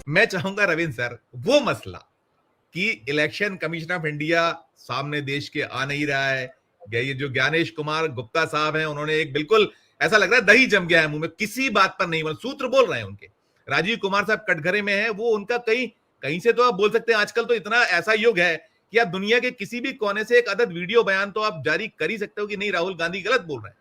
मैं चाहूंगा रविंद्र सर, वो मसला कि इलेक्शन कमीशन ऑफ इंडिया सामने देश के आ नहीं रहा है, ये जो ज्ञानेश कुमार गुप्ता साहब हैं, उन्होंने एक बिल्कुल ऐसा लग रहा है दही जम गया है मुंह में, किसी बात पर नहीं, सूत्र बोल रहे हैं उनके। राजीव कुमार साहब कटघरे में है, वो उनका कहीं कहीं से तो आप बोल सकते हैं, आजकल तो इतना ऐसा युग है कि आप दुनिया के किसी भी कोने से एक अदद वीडियो बयान तो आप जारी कर ही सकते हो कि नहीं राहुल गांधी गलत बोल रहे हैं।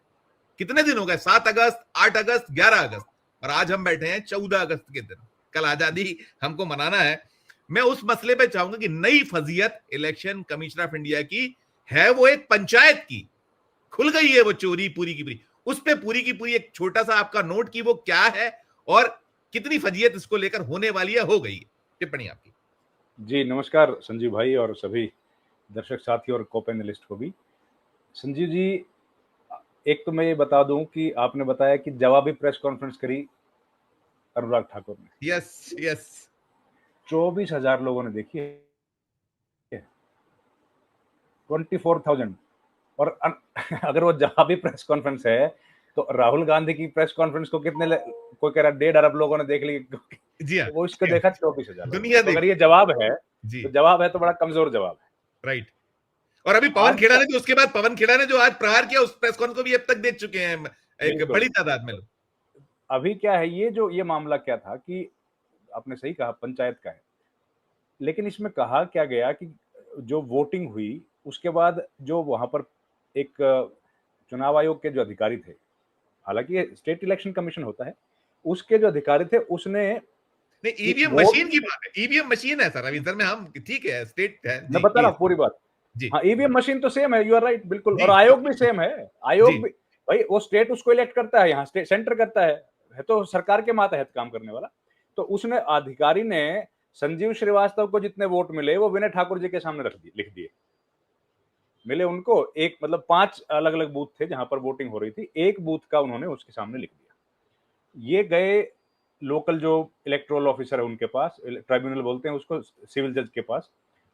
कितने दिन हो गए, 7 अगस्त, 8 अगस्त, 11 अगस्त, और आज हम बैठे हैं 14 अगस्त के दिन, कल आजादी हमको मनाना है। मैं उस मसले पे चाहूंगा कि नई फजीयत इलेक्शन कमीशन ऑफ इंडिया की है, वो एक पंचायत की खुल गई है वो चोरी पूरी की पूरी, उस पे पूरी की पूरी एक छोटा सा आपका नोट की वो क्या है और कितनी फजीयत इसको लेकर होने वाली है, हो गई है। टिप्पणी आपकी। जी नमस्कार संजीव भाई और सभी दर्शक साथी और को पैनलिस्ट को भी। संजीव जी, एक तो मैं ये बता दूं कि आपने बताया कि जवाबी प्रेस कॉन्फ्रेंस करी अनुराग ठाकुर ने। Yes yes. 24,000 लोगों ने देखी है, 24,000। और अगर वो जवाबी प्रेस कॉन्फ्रेंस है तो राहुल गांधी की प्रेस कॉन्फ्रेंस को कोई कह रहा 1.5 अरब लोगों ने देख ली, जी हाँ, वो इसको देखा 24,000 दुनिया तो देख। अगर ये जवाब है जी तो जवाब है तो बड़ा कमजोर जवाब है। राइट। और अभी पवन आज खेड़ा ने जो, उसके बाद पवन खेड़ा ने जो आज प्रहार किया, उस प्रेस कॉन्फ्रेंस को भी अब तक देख चुके हैं एक बिल्कुल। बड़ी तादाद में लोग। अभी क्या है, ये मामला क्या था कि आपने सही कहा पंचायत का है, लेकिन इसमें कहा क्या गया कि जो वोटिंग हुई उसके बाद जो वहां पर एक चुनाव आयोग के जो अधिकारी थे, हालांकि स्टेट इलेक्शन कमीशन होता है, उसके जो अधिकारी थे उसने नहीं, ईवीएम मशीन की बात है, ईवीएम मशीन है सर, अभी सर में हम ठीक है, स्टेट है मैं जी बता रहा प्लीज। हूँ पूरी बात। जी हाँ, ईवीएम मशीन तो सेम है, यू आर राइट, बिल्कुल। जी और आयोग भी सेम है। जी आयोग भी भाई वो स्टेट उसको इलेक्ट करता है, यहाँ स्टेट सेंटर करता है तो सरकार के मातहत काम करने वाला। तो उसने अधिकारी ने संजीव श्रीवास्तव को जितने वोट मिले वो विनय ठाकुर जी के सामने लिख दिए। मिले उनको एक, मतलब 5 अलग अलग बूथ थे जहां पर वोटिंग हो रही थी, एक बूथ का उन्होंने उसके सामने लिख दिया। ये गए लोकल जो इलेक्टोरल ऑफिसर है उनके पास, ट्राइब्यूनल बोलते हैं उसको, सिविल जज के पास।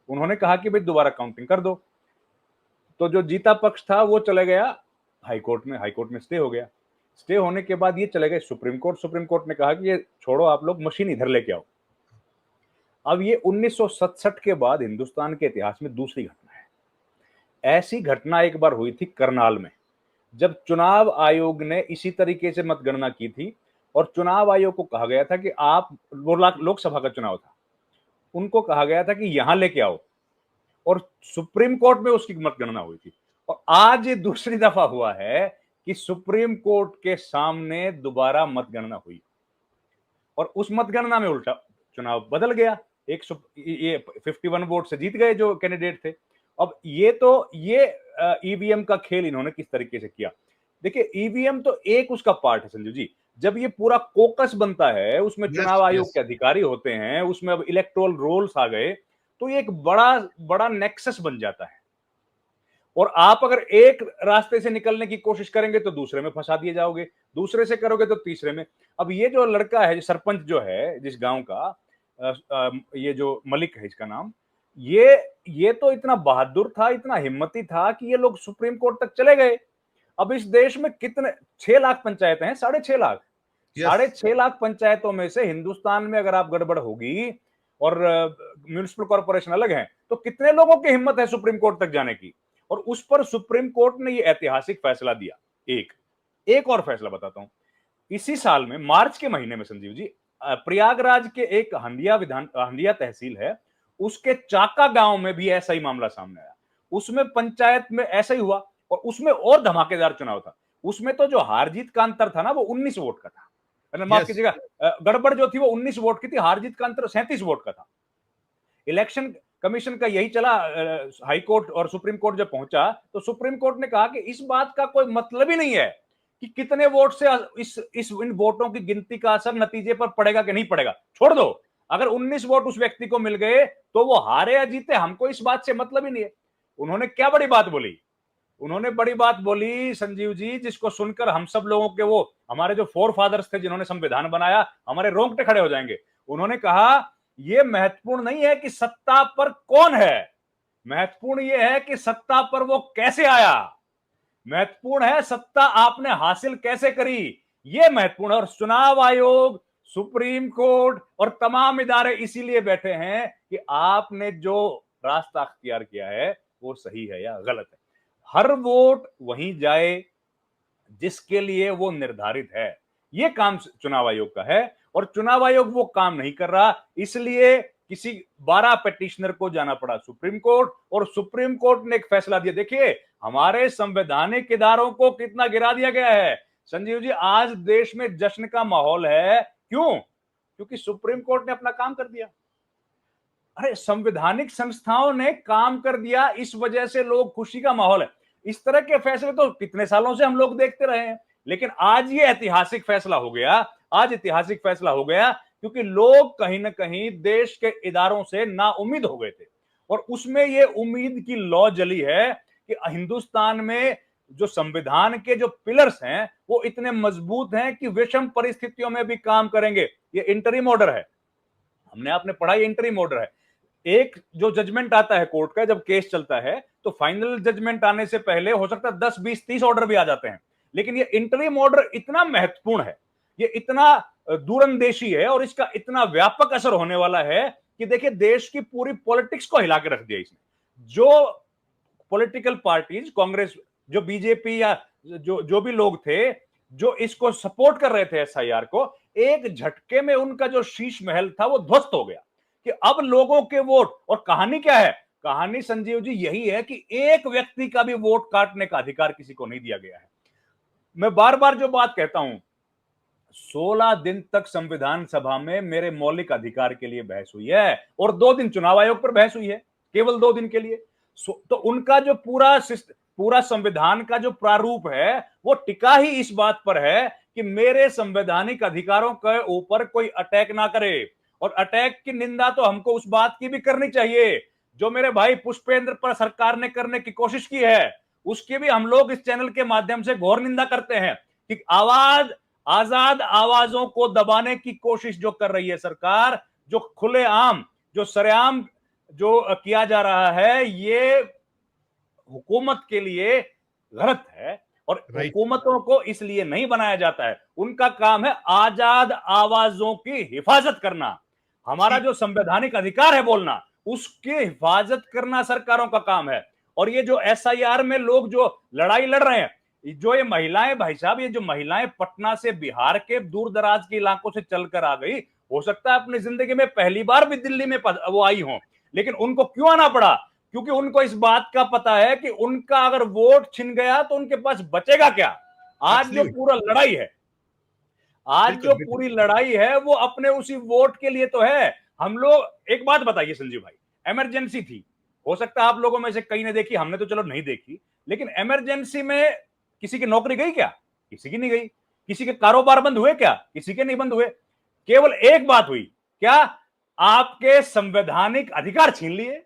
उन्होंने कहा कि भाई दोबारा काउंटिंग कर दो। तो जो जीता पक्ष था वो चले गया हाईकोर्ट में, हाईकोर्ट में स्टे हो गया। स्टे होने के बाद ये चले गए सुप्रीम कोर्ट। सुप्रीम कोर्ट ने कहा कि ये छोड़ो, आप लोग मशीन इधर लेके आओ। अब ये 1967 के बाद हिंदुस्तान के इतिहास में दूसरी घटना है। ऐसी घटना एक बार हुई थी करनाल में, जब चुनाव आयोग ने इसी तरीके से मतगणना की थी और चुनाव आयोग को कहा गया था कि आप, वो लोकसभा का चुनाव था, उनको कहा गया था कि यहां लेके आओ, और सुप्रीम कोर्ट में उसकी मतगणना हुई थी। और आज ये दूसरी दफा हुआ है कि सुप्रीम कोर्ट के सामने दोबारा मतगणना हुई और उस मतगणना में उल्टा चुनाव बदल गया। ये 51 वोट से जीत गए जो कैंडिडेट थे। अब ये ईवीएम का खेल इन्होंने किस तरीके से किया। देखिए, ईवीएम तो एक उसका पार्ट है संजीव जी। जब ये पूरा कोकस बनता है, उसमें यस चुनाव आयोग यस। के अधिकारी होते हैं, उसमें अब इलेक्टोरल रोल्स आ गए, तो ये एक बड़ा बड़ा नेक्सस बन जाता है। और आप अगर एक रास्ते से निकलने की कोशिश करेंगे तो दूसरे में फंसा दिए जाओगे, दूसरे से करोगे तो तीसरे में। अब ये जो लड़का है, सरपंच जो है जिस गांव का, ये जो मलिक है इसका नाम, ये तो इतना बहादुर था, इतना हिम्मती था कि ये लोग सुप्रीम कोर्ट तक चले गए। अब इस देश में कितने 6 लाख पंचायतें हैं, 6.5 लाख, यस 6.5 लाख पंचायतों में से हिंदुस्तान में अगर आप गड़बड़ होगी और म्यूनिसिपल कॉर्पोरेशन अलग है, तो कितने लोगों की हिम्मत है सुप्रीम कोर्ट तक जाने की। और उस पर सुप्रीम कोर्ट ने यह ऐतिहासिक फैसला दिया। एक और फैसला बताता हूं। इसी साल में मार्च के महीने में संजीव जी, प्रयागराज के एक हंडिया तहसील है, उसके चाका गांव में भी ऐसा ही मामला सामने आया। उसमें पंचायत में ऐसा ही हुआ और उसमें और धमाकेदार चुनाव था। उसमें तो जो हार जीत का अंतर था ना, वो 19 वोट का था। माफ कीजिएगा, गड़बड़ जो थी वो 19 वोट की थी, हार जीत का अंतर 37 वोट का था। इलेक्शन कमीशन का यही चला, हाई कोर्ट और सुप्रीम कोर्ट जब पहुंचा तो सुप्रीम कोर्ट ने कहा कि इस बात का कोई मतलब ही नहीं है कि कितने वोट से इन वोटों की गिनती का असर नतीजे पर पड़ेगा कि नहीं पड़ेगा। छोड़ दो, अगर 19 वोट उस व्यक्ति को मिल गए तो वो हारे या जीते, हमको इस बात से मतलब ही नहीं है। उन्होंने क्या बड़ी बात बोली, उन्होंने बड़ी बात बोली संजीव जी, जिसको सुनकर हम सब लोगों के, वो हमारे जो फोर फादर्स थे जिन्होंने संविधान बनाया, हमारे रोंगटे खड़े हो जाएंगे। उन्होंने कहा यह महत्वपूर्ण नहीं है कि सत्ता पर कौन है, महत्वपूर्ण यह है कि सत्ता पर वो कैसे आया, महत्वपूर्ण है सत्ता आपने हासिल कैसे करी, यह महत्वपूर्ण है। और चुनाव आयोग सुप्रीम कोर्ट और तमाम इदारे इसीलिए बैठे हैं कि आपने जो रास्ता अख्तियार किया है वो सही है या गलत है। हर वोट वहीं जाए जिसके लिए वो निर्धारित है। ये काम चुनाव आयोग का है और चुनाव आयोग वो काम नहीं कर रहा, इसलिए किसी 12 पेटिशनर को जाना पड़ा सुप्रीम कोर्ट और सुप्रीम कोर्ट ने एक फैसला दिया। देखिए हमारे संवैधानिक इदारों को कितना गिरा दिया गया है संजीव जी। आज देश में जश्न का माहौल है, क्यों? क्योंकि सुप्रीम कोर्ट ने अपना काम कर दिया। अरे संवैधानिक संस्थाओं ने काम कर दिया, इस वजह से लोग खुशी का माहौल है। इस तरह के फैसले तो कितने सालों से हम लोग देखते रहे हैं, लेकिन आज ये ऐतिहासिक फैसला हो गया। आज ऐतिहासिक फैसला हो गया क्योंकि लोग कहीं ना कहीं देश के इदारों से नाउम्मीद हो गए थे और उसमें ये उम्मीद की लौ जली है कि हिंदुस्तान में जो संविधान के जो पिलर्स हैं वो इतने मजबूत हैं कि विषम परिस्थितियों में भी काम करेंगे। ये इंटरिम ऑर्डर है, हमने आपने पढ़ा, ये इंटरिम ऑर्डर है। एक जो जजमेंट आता है कोर्ट का, जब केस चलता है तो फाइनल जजमेंट आने से पहले हो सकता है 10, 20, 30 ऑर्डर भी आ जाते हैं, लेकिन ये इंटरिम ऑर्डर इतना महत्वपूर्ण है, ये इतना दूरंदेशी है और इसका इतना व्यापक असर होने वाला है कि देखिए देश की पूरी पॉलिटिक्स को हिला के रख दिया इसने। जो पॉलिटिकल पार्टीज, कांग्रेस, जो बीजेपी या जो भी लोग थे जो इसको सपोर्ट कर रहे थे एसआईआर को, एक झटके में उनका जो शीश महल था वो ध्वस्त हो गया कि अब लोगों के वोट। और कहानी क्या है? कहानी संजीव जी यही है कि एक व्यक्ति का भी वोट काटने का अधिकार किसी को नहीं दिया गया है। मैं बार बार जो बात कहता हूं, 16 दिन तक संविधान सभा में मेरे मौलिक अधिकार के लिए बहस हुई है और 2 दिन चुनाव आयोग पर बहस हुई है, केवल 2 दिन के लिए। तो उनका जो पूरा संविधान का जो प्रारूप है वो टिका ही इस बात पर है कि मेरे संवैधानिक अधिकारों के ऊपर कोई अटैक ना करे। और अटैक की निंदा तो हमको उस बात की भी करनी चाहिए जो मेरे भाई पुष्पेंद्र पर सरकार ने करने की कोशिश की है, उसकी भी हम लोग इस चैनल के माध्यम से घोर निंदा करते हैं कि आजाद आवाजों को दबाने की कोशिश जो कर रही है सरकार, जो खुलेआम, जो सरेआम जो किया जा रहा है, ये हुकूमत के लिए गलत है। और हुकूमतों को इसलिए नहीं बनाया जाता है, उनका काम है आजाद आवाजों की हिफाजत करना। हमारा जो संवैधानिक अधिकार है बोलना, उसकी हिफाजत करना सरकारों का काम है। और ये जो एसआईआर में लोग जो लड़ाई लड़ रहे हैं, जो ये महिलाएं, भाई साहब, ये जो महिलाएं पटना से बिहार के दूर दराज के इलाकों से चलकर आ गई, हो सकता है अपनी जिंदगी में पहली बार भी दिल्ली में वो आई हो, लेकिन उनको क्यों आना पड़ा? क्योंकि उनको इस बात का पता है कि उनका अगर वोट छिन गया तो उनके पास बचेगा क्या। आज जो पूरा लड़ाई है, आज जो पूरी लड़ाई है वो अपने उसी वोट के लिए तो है। हम लोग एक बात बताइए संजीव भाई, इमरजेंसी थी, हो सकता है आप लोगों में से कई ने देखी, हमने तो चलो नहीं देखी, लेकिन इमरजेंसी में किसी की नौकरी गई क्या? किसी की नहीं गई। किसी के कारोबार बंद हुए क्या? किसी के नहीं बंद हुए। केवल एक बात हुई, क्या? आपके संवैधानिक अधिकार छीन लिए,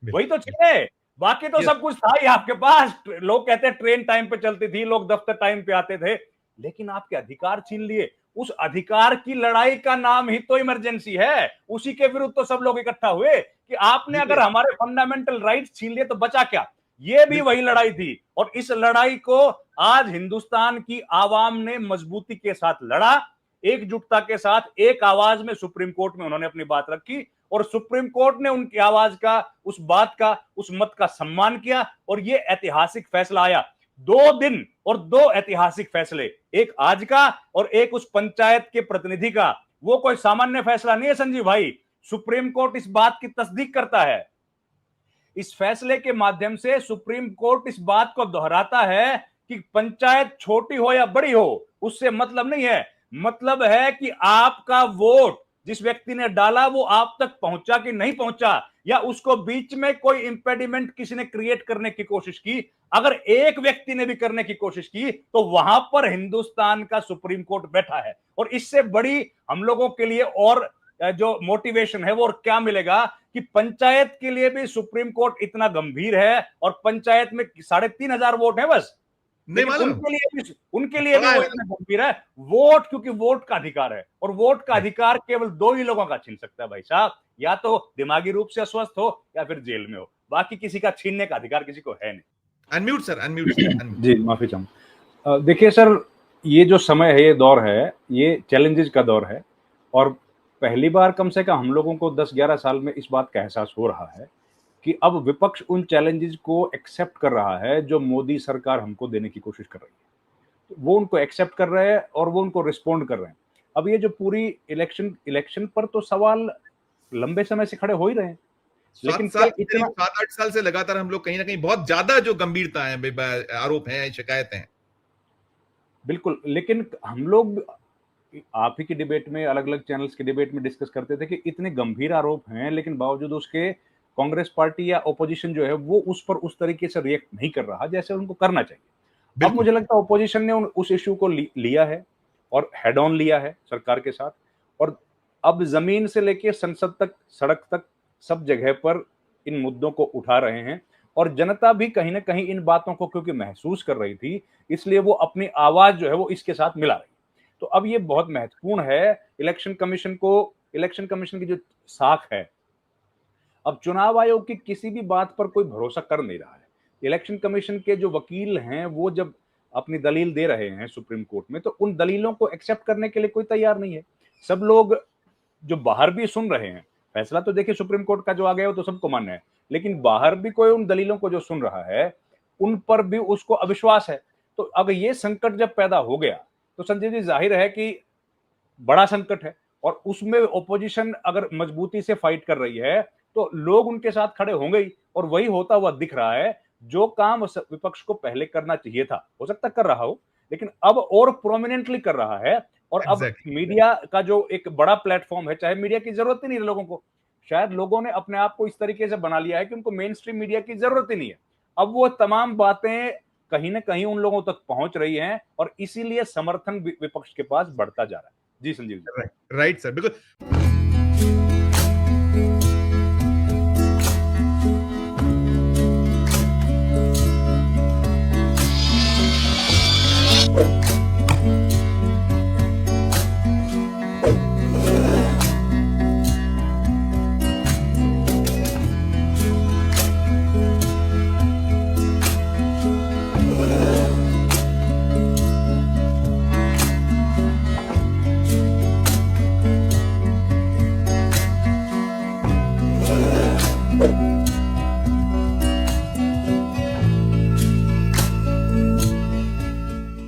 वही तो छीने, बाकी तो सब कुछ था ही आपके पास। लोग कहते हैं ट्रेन टाइम पे चलती थी, लोग दफ्तर टाइम पे आते थे, लेकिन आपके अधिकार छीन लिए। उस अधिकार की लड़ाई का नाम ही तो इमरजेंसी है, उसी के विरुद्ध तो सब लोग इकट्ठा हुए कि आपने अगर हमारे फंडामेंटल राइट्स छीन लिए तो बचा क्या। ये भी वही लड़ाई थी और इस लड़ाई को आज हिंदुस्तान की आवाम ने मजबूती के साथ लड़ा, एकजुटता के साथ, एक आवाज में सुप्रीम कोर्ट में उन्होंने अपनी बात रखी और सुप्रीम कोर्ट ने उनकी आवाज का, उस बात का, उस मत का सम्मान किया और ये ऐतिहासिक फैसला आया। 2 दिन और 2 ऐतिहासिक फैसले, एक आज का और एक उस पंचायत के प्रतिनिधि का। वो कोई सामान्य फैसला नहीं है संजीव भाई, सुप्रीम कोर्ट इस बात की तस्दीक करता है। इस फैसले के माध्यम से सुप्रीम कोर्ट इस बात को दोहराता है कि पंचायत छोटी हो या बड़ी हो, उससे मतलब नहीं है। मतलब है कि आपका वोट जिस व्यक्ति ने डाला वो आप तक पहुंचा कि नहीं पहुंचा, या उसको बीच में कोई इंपेडिमेंट किसी ने क्रिएट करने की कोशिश की। अगर एक व्यक्ति ने भी करने की कोशिश की तो वहां पर हिंदुस्तान का सुप्रीम कोर्ट बैठा है। और इससे बड़ी हम लोगों के लिए और जो मोटिवेशन है वो और क्या मिलेगा कि पंचायत के लिए भी सुप्रीम कोर्ट इतना गंभीर है। और पंचायत में 3,500 वोट है बस, उनके लिए भी वो इतना गंभीर है। वोट, क्योंकि वोट का अधिकार है और वोट का अधिकार केवल 2 ही लोगों का छीन सकता है भाई साहब, या तो दिमागी रूप से अस्वस्थ हो या फिर जेल में हो, बाकी किसी का छीनने का अधिकार किसी को है नहीं। Unmute sir, unmute sir. जी माफी चाहूंगा। देखिए सर, ये जो समय है, ये दौर है, ये चैलेंजेस का दौर है और पहली बार कम से कम हम लोगों को 10-11 साल में इस बात का एहसास हो रहा है कि अब विपक्ष उन चैलेंजेस को एक्सेप्ट कर रहा है जो मोदी सरकार हमको देने की कोशिश कर रही है। वो उनको एक्सेप्ट कर रहे हैं और वो उनको रिस्पॉन्ड कर रहे हैं। अब ये जो पूरी इलेक्शन पर तो सवाल लंबे समय से खड़े हो ही रहे हैं, लेकिन 7 क्या साल इतना करीब 7-8 साल से लगातार हम लोग कहीं ना कहीं बहुत ज्यादा जो गंभीरता है, आरोप हैं, शिकायतें हैं। बिल्कुल, लेकिन हम लोग आप ही की डिबेट में, अलग-अलग चैनल्स की डिबेट में डिस्कस करते थे कि इतने गंभीर आरोप हैं, लेकिन बावजूद उसके कांग्रेस पार्टी या ऑपोजिशन जो है वो उस पर उस तरीके से रिएक्ट नहीं कर रहा जैसे उनको करना चाहिए। अब बिल्कुल। मुझे लगता है ऑपोजिशन ने उस इश्यू को लिया है और हेड ऑन लिया है सरकार के साथ, और अब जमीन से लेके संसद तक, सड़क तक, सब जगह पर इन मुद्दों को उठा रहे हैं। और जनता भी कहीं ना कहीं इन बातों को क्योंकि महसूस कर रही थी, इसलिए वो अपनी आवाज जो है वो इसके साथ मिला रही है। तो अब ये बहुत महत्वपूर्ण है इलेक्शन कमीशन की जो साख है, अब चुनाव आयोग की किसी भी बात पर कोई भरोसा कर नहीं रहा है। इलेक्शन कमीशन के जो वकील हैं वो जब अपनी दलील दे रहे हैं सुप्रीम कोर्ट में, तो उन दलीलों को एक्सेप्ट करने के लिए कोई तैयार नहीं है। सब लोग जो बाहर भी सुन रहे हैं, फैसला तो देखिए सुप्रीम कोर्ट का जो आ गया वो तो सबको मान्य है, लेकिन बाहर भी कोई उन दलीलों को जो सुन रहा है, उन पर भी उसको अविश्वास है। तो अब ये संकट जब पैदा हो गया, तो संजय जी जाहिर है कि बड़ा संकट है, और उसमें ऑपोजिशन अगर मजबूती से फाइट कर रही है तो लोग उनके साथ खड़े होंगे ही, और वही होता हुआ दिख रहा है। जो काम विपक्ष को पहले करना चाहिए था, हो सकता कर रहा हो, लेकिन अब और प्रोमिनेंटली कर रहा है। और अब एग्जैक्टली। मीडिया का जो एक बड़ा प्लेटफॉर्म है, चाहे मीडिया की जरूरत ही नहीं है लोगों को, शायद लोगों ने अपने आप को इस तरीके से बना लिया है कि उनको मेन स्ट्रीम मीडिया की जरूरत ही नहीं है। अब वो तमाम बातें कहीं ना कहीं उन लोगों तक पहुंच रही हैं, और इसीलिए समर्थन विपक्ष के पास बढ़ता जा रहा है। जी Sanjeev ji. Right, right sir, बिल्कुल।